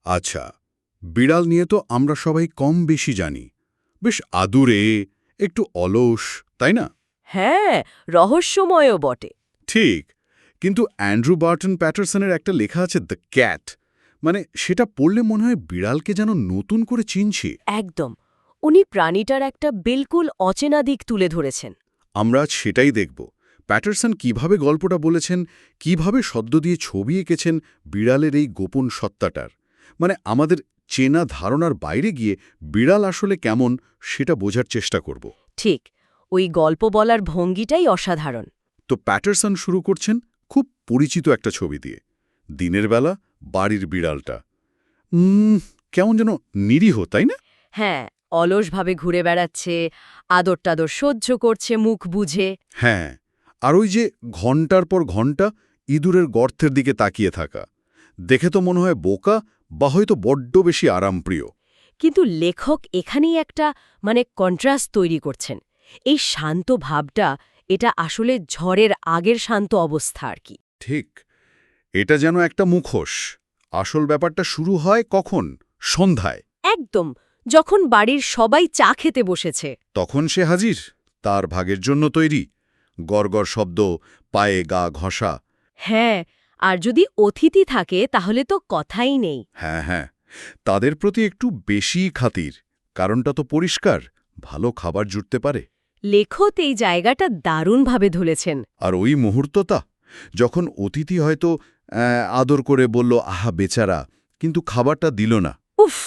আচ্ছা, বিড়াল নিয়ে তো আমরা সবাই কম বেশি জানি। বেশ আদুরে, একটু অলস, তাই না? হ্যাঁ, রহস্যময়ও বটে। ঠিক, কিন্তু অ্যান্ড্রু বার্টন প্যাটারসনের একটা লেখা আছে দ্য ক্যাট, মানে সেটা পড়লে মনে হয় বিড়ালকে যেন নতুন করে চিনছি। একদম। উনি প্রাণীটার একটা বিলকুল অচেনা দিক তুলে ধরেছেন। আমরা আজ সেটাই দেখব। প্যাটারসন কিভাবে গল্পটা বলেছেন, কিভাবে শব্দ দিয়ে ছবি এঁকেছেন বিড়ালের এই গোপন সত্তাটার, মানে আমাদের চেনা ধারণার বাইরে গিয়ে বিড়াল আসলে কেমন সেটা বোঝার চেষ্টা করব। ঠিক, ওই গল্প বলার ভঙ্গিটাই অসাধারণ। তো প্যাটারসন শুরু করছেন খুব পরিচিত একটা ছবি দিয়ে। দিনের বেলা বাড়ির বিড়ালটা কেমন যেন নিরীহ, তাই না? হ্যাঁ, অলসভাবে ঘুরে বেড়াচ্ছে, আদর টাদর সহ্য করছে মুখ বুঝে। হ্যাঁ, আর ওই যে ঘন্টার পর ঘন্টা ইঁদুরের গর্তের দিকে তাকিয়ে থাকা, দেখে তো মনে হয় বোকা বা হয়তো বড্ড বেশি আরামপ্রিয়। কিন্তু লেখক এখানেই একটা কন্ট্রাস্ট তৈরি করছেন। এই শান্ত ভাবটা, এটা আসলে ঝড়ের আগের শান্ত অবস্থা আর কি। ঠিক, এটা যেন একটা মুখোশ। আসল ব্যাপারটা শুরু হয় কখন? সন্ধ্যায়। একদম, যখন বাড়ির সবাই চা খেতে বসেছে। তখন সে হাজির, তার ভাগের জন্য তৈরি। গড়গড় শব্দ, পায়ে গা ঘষা। হ্যাঁ, আর যদি অতিথি থাকে তাহলে তো কথাই নেই। হ্যাঁ হ্যাঁ, তাদের প্রতি একটু বেশি খাতির। কারণটা তো পরিষ্কার, ভালো খাবার জুটতে পারে। লেখক এই জায়গাটা দারুণভাবে ধরেছেন। আর ওই মুহূর্তটা, যখন অতিথি হয়তো আদর করে বলল আহা বেচারা, কিন্তু খাবারটা দিল না। উফ,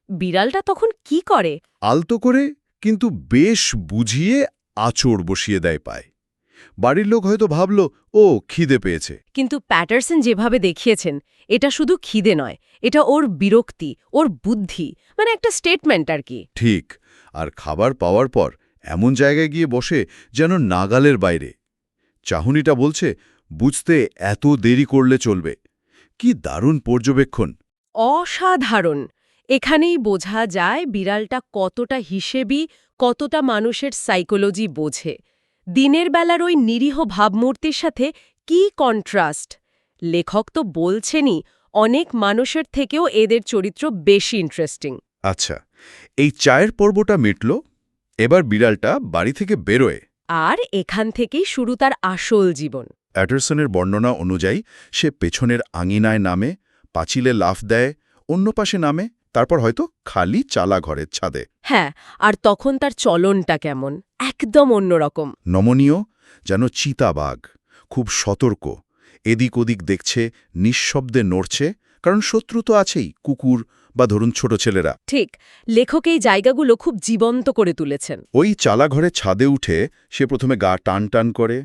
বিড়ালটা তখন কি করে? আলতো করে কিন্তু বেশ বুঝিয়ে আঁচড় বসিয়ে দেয় পায়। বাড়ির লোক হয়তো ভাবল ও খিদে পেয়েছে। কিন্তু প্যাটারসন যেভাবে দেখিয়েছেন, এটা শুধু খিদে নয়, এটা ওর বিরক্তি, ওর বুদ্ধি, একটা স্টেটমেন্ট আর কি। ঠিক, আর খাবার পাওয়ার পর এমন জায়গায় গিয়ে বসে যেন নাগালের বাইরে। চাহনিটা বলছে, বুঝতে এত দেরি করলে চলবে। কি দারুণ পর্যবেক্ষণ! অসাধারণ। এখানেই বোঝা যায় বিড়ালটা কতটা হিসেবি, কতটা মানুষের সাইকোলজি বোঝে। দিনের বেলার ওই নিরীহ ভাবমূর্তির সাথে কি কন্ট্রাস্ট! লেখক তো বলছেনই, অনেক মানুষের থেকেও এদের চরিত্র বেশি ইন্টারেস্টিং। আচ্ছা, এই চায়ের পর্বটা মিটল, এবার বিড়ালটা বাড়ি থেকে বেরোয়। আর এখান থেকেই শুরু তার আসল জীবন। অ্যাডারসনের বর্ণনা অনুযায়ী সে পেছনের আঙিনায় নামে, পাঁচিলে লাফ দেয়, অন্য পাশে নামে, তারপর হয়তো খালি চালা ঘরের ছাদে। হ্যাঁ, আর তখন তার চলনটা কেমন, একদম অন্যরকম। নমনীয়, যেন চিতাবাঘ, খুব সতর্ক, এদিক ওদিক দেখছে, নিঃশব্দে নড়ছে, কারণ শত্রু তো আছেই, কুকুর বা ধরুন ছোট ছেলেরা। ঠিক, লেখক এই জায়গাগুলো খুব জীবন্ত করে তুলেছেন। ওই চালাঘরের ছাদে উঠে সে প্রথমে গা টান টান করে,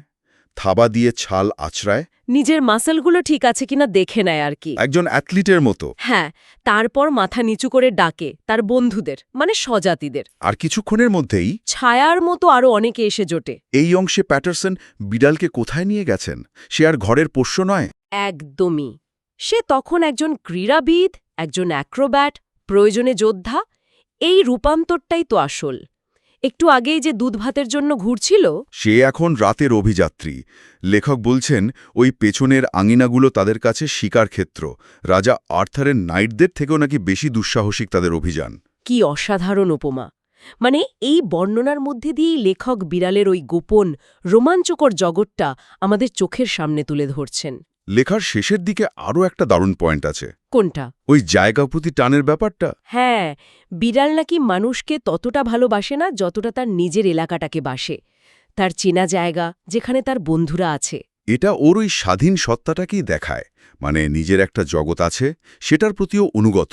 থাবা দিয়ে ছাল আছড়ায়, নিজের মাসেলগুলো ঠিক আছে কিনা দেখে নেয় আর কি। একজন অ্যাথলিটের মতো। হ্যাঁ, তারপর মাথা নিচু করে ডাকে তার বন্ধুদের, স্বজাতিদের। আর কিছুক্ষণের মধ্যেই ছায়ার মতো আরও অনেকে এসে জোটে। এই অংশে প্যাটারসন বিড়ালকে কোথায় নিয়ে গেছেন? সে আর ঘরের পোষ্য নয়। একদমই। সে তখন একজন ক্রীড়াবিদ, একজন অ্যাক্রোব্যাট, প্রয়োজনে যোদ্ধা। এই রূপান্তরটাই তো আসল। একটু আগেই যে দুধ ভাতের জন্য ঘুরছিল, সে এখন রাতের অভিযাত্রী। লেখক বলছেন ওই পেছনের আঙিনাগুলো তাদের কাছে শিকার ক্ষেত্র। রাজা আর্থারের নাইটদের থেকেও নাকি বেশি দুঃসাহসিক তাদের অভিযান। কি অসাধারণ উপমা! এই বর্ণনার মধ্যে দিয়েই লেখক বিড়ালের ওই গোপন, রোমাঞ্চকর জগৎটা আমাদের চোখের সামনে তুলে ধরছেন। লেখার শেষের দিকে আরও একটা দারুণ পয়েন্ট আছে। কোনটা? ওই জায়গা প্রতি টানের ব্যাপারটা। হ্যাঁ, বিড়াল নাকি মানুষকে ততটা ভালোবাসে না যতটা তার নিজের এলাকাটাকে বাসে, তার চেনা জায়গা, যেখানে তার বন্ধুরা আছে। এটা ওর ওই স্বাধীন সত্তাটাকেই দেখায়, মানে নিজের একটা জগৎ আছে, সেটার প্রতিও অনুগত।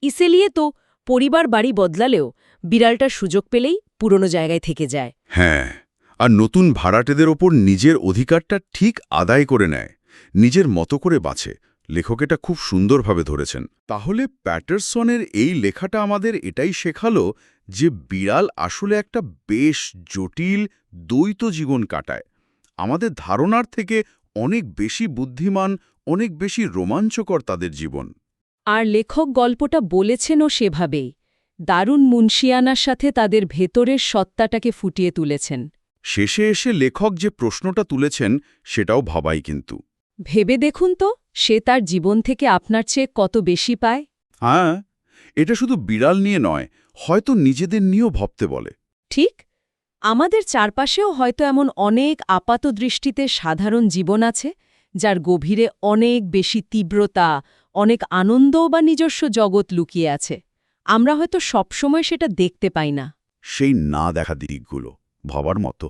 ইসেলিয়ে তো পরিবার বাড়ি বদলালেও বিড়ালটার সুযোগ পেলেই পুরনো জায়গায় থেকে যায়। হ্যাঁ, আর নতুন ভাড়াটেদের ওপর নিজের অধিকারটা ঠিক আদায় করে নেয়, নিজের মতো করে বাঁচে। লেখক এটা খুব সুন্দরভাবে ধরেছেন। তাহলে প্যাটারসনের এই লেখাটা আমাদের এটাই শেখালো যে বিড়াল আসলে একটা বেশ জটিল, দ্বৈত জীবন কাটায়। আমাদের ধারণার থেকে অনেক বেশি বুদ্ধিমান, অনেক বেশি রোমাঞ্চকর তাদের জীবন। আর লেখক গল্পটা বলেছেনও সেভাবেই, দারুণ মুনশিয়ানার সাথে তাদের ভেতরের সত্তাটাকে ফুটিয়ে তুলেছেন। শেষে এসে লেখক যে প্রশ্নটা তুলেছেন সেটাও ভাবাই কিন্তু। ভেবে দেখুন তো, সে তার জীবন থেকে আপনার চেয়ে কত বেশি পায়? হ্যাঁ, এটা শুধু বিড়াল নিয়ে নয়, হয়তো নিজেদের নিয়েও ভাবতে বলে। ঠিক, আমাদের চারপাশেও হয়তো এমন অনেক আপাতদৃষ্টিতে সাধারণ জীবন আছে, যার গভীরে অনেক বেশি তীব্রতা, অনেক আনন্দ বা নিজস্ব জগৎ লুকিয়ে আছে। আমরা হয়তো সবসময় সেটা দেখতে পাই না। সেই না দেখা দিকগুলো ভাবার মতো।